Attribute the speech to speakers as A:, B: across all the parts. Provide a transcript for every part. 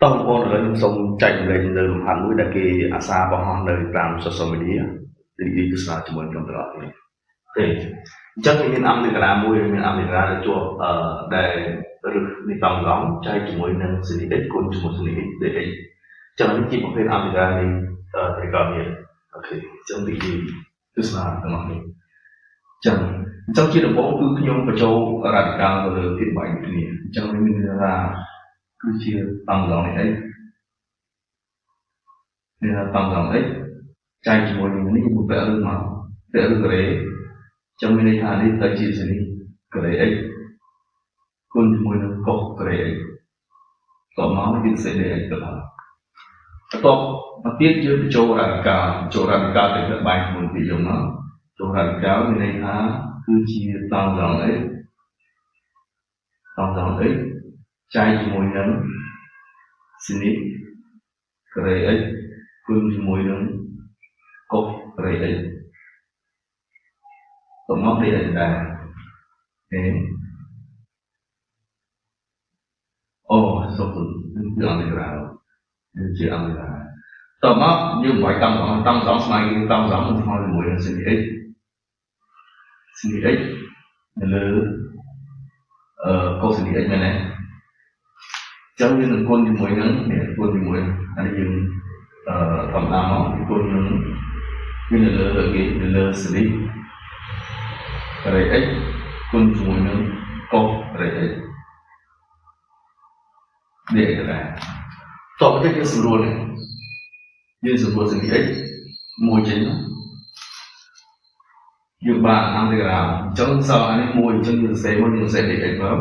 A: តោះបងឥឡូវខ្ញុំសូមចែកម្លែកនៅលំហាត់មួយដែលគេអាសាបង្ហោះនៅតាម social media រីកទស្សនាជាមួយខ្ញុំទាំងអស់គ្នាទេអញ្ចឹងមានអមេរិកាមួយមានអមេរិកាដែលជាប់ដែលរឹសនេះតំឡងចែកជាមួយនឹង CDX គុណជាមួយ CDX ដែលអញ្ចឹងនេះជាប្រភេទអមេរិកានៃត្រីកោណមានអូខេអញ្ចឹងរីកទស្សនាទាំងអស់គ្នាអញ្ចឹងជាដំបូងគឺខ្ញុំបញ្ចូល radical ទៅលើទីបាយគ្នាអញ្ចឹងមានន័យថាគឺជាតំឡងនេះអីមានតំឡងអីចែកជាមួយនឹងនេះមួយពាក់ឬមកពាក់ឬក្រេចឹងមានន័យថានេះទៅជាសនីក្រេអីគុណជាមួយនឹងកុសក្រេអីតមកយើងសេដេអីទៅហើយបន្ទាប់មកទៀតយើងបញ្ចូល radical ទៅបាយមួយពីយើងមកចូល radical មានន័យថាគឺជាតំឡងអីចែកជាមួយនឹងសនីក្រេអីគុណជាមួយនឹងកុសក្រេអីតមកនេះដែរអូសុខគឺអមេរិកាជាអមេរិកាតមកយើងបាយតាមស្មៃគឺតាមស្មៃជាមួយនឹង CDX នៅលើកុស CDX មែនទេចឹងវានឹងគុណជាមួយនឹងគុណជាមួយអានេះយើងធម្មតាមកគុណនឹងមាននៅលើ CDX ក្រេ x គុណជាមួយនឹងកុសក្រេ x នេះដែរតបទៅយើងស្រួលCDX មួយចេញយើងបានអន្តរការអញ្ចឹងសល់អានេះមួយអញ្ចឹងយើងសរសេរមកយើងសរសេរ dx មក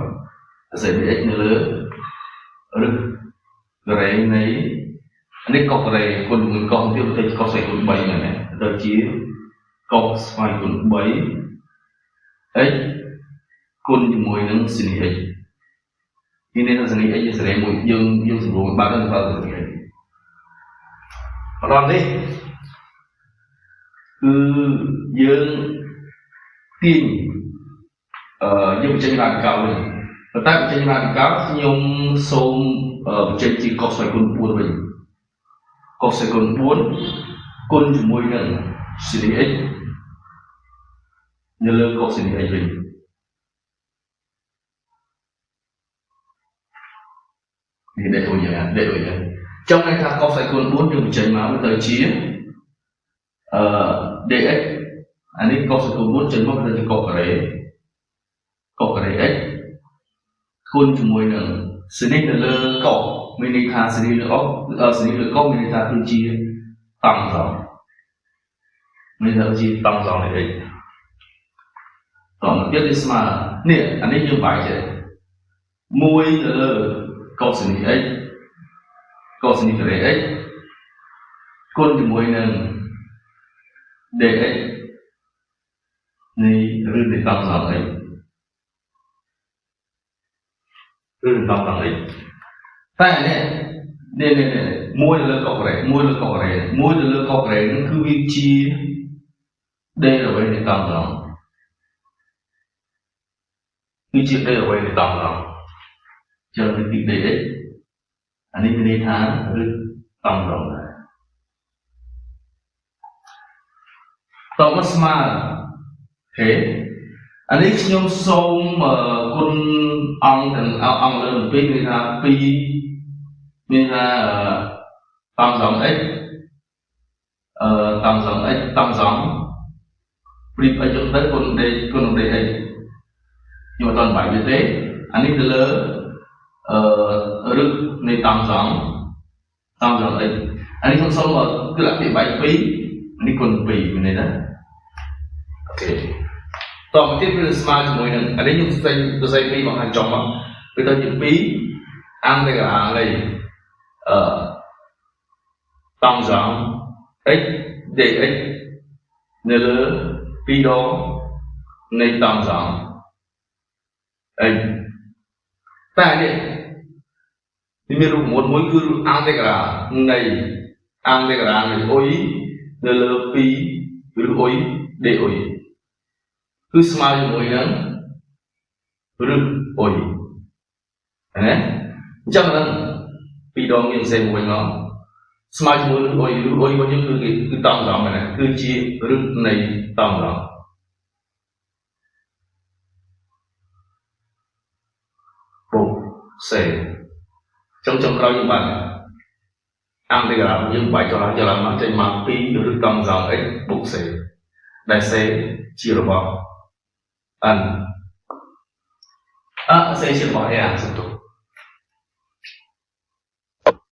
A: សរសេរ dx នៅលើរឹសក្រេនៃនេះកុសក្រេគុណមួយកុសទៀតទៅកុសស្វ័យគុណ3មែនទេទៅជាកុសស្វ័យគុណ3 x គុណជាមួយនឹង sin x នេះនៅ sin x យើងសរសេរមួយយើងសម្រួលបានទៅដល់ sin x ម្ដងនេះគឺយើងទាញយើងបញ្ចេញ radical វិញប៉ុន្តែបញ្ចេញ radical ខ្ញុំសូមបញ្ចេញជា cos ស្វ័យគុណ4វិញ cos ស្វ័យគុណ4គុណជាមួយនឹង sin x នៅលើ cos sin x វិញនេះដែរដូចយ៉ាងចង់ន័យថា cos ស្វ័យគុណ4យើងបញ្ចេញមកទៅជាdx អានេះ cos ស្វ័យគុណ4ចេញមកទៅជា cos ក្រេ x គុណជាមួយនឹង sin x នៅលើ cos មានន័យថា sin x លើ sin x លើ cos មានន័យថាគឺជាតំសងមានន័យថាជាតំសងនៃ x តោះមកទៀតវាស្មើនេះអានេះយើងបាយចេះមួយទៅលើ cos sin x cos sinក្រេ x គុណជាមួយនឹង dx នៃឬនៃតំសង x ឬតំសង x តែនេះមួយទៅលើ cos ក្រេមួយទៅលើ cos ក្រេនឹងគឺវាជា d អ្វីនៃតំសងគឺជា d អ្វីនៃតំសងចឹងទី dx អានេះមានន័យថាឬតំសងដែរតមកស្មើអូខេអានេះខ្ញុំសូមគុណអង្គទាំងអង្គលើ2មានថា2មានថាតំសង x តំសង x តំសងព្រីប x ចុះទៅគុណ d គុណ dx ខ្ញុំអត់ទាន់បាយវាទេអានេះទៅលើរឹសនៃតំសង x អានេះខ្ញុំសូមគឺអភិបាយ2នេះគុណ2មានន័យថាអូខេតមកទៀតវាស្មើជាមួយនឹងអានេះខ្ញុំសរសេរ2បង្ហាញចំមកវាទៅជា2អង្គនៃអានៃតំសង x dx នៅលើ2ដងនៃតំសង x តែនេះមានរូបមួយគឺអង្គនៃនៃអុយនៅលើ2ឬអុយ d អុយគឺស្មើជាមួយនឹងរឹសអុយណាអញ្ចឹង ពីរដងមានសេមួយមកស្មើជាមួយនឹងអុយរបស់យើងគឺតង់ដល់ហ្នឹងគឺជារឹតនៃតង់ដល់ពុកសេចុងក្រោយយើងបានអង្គទីក្រាមយើងបាយចលមកចេញមកពីរឹតតង់ដល់អីពុកសេដែលសេជារបស់អិនសេជារបស់អីអាសន្ទុះ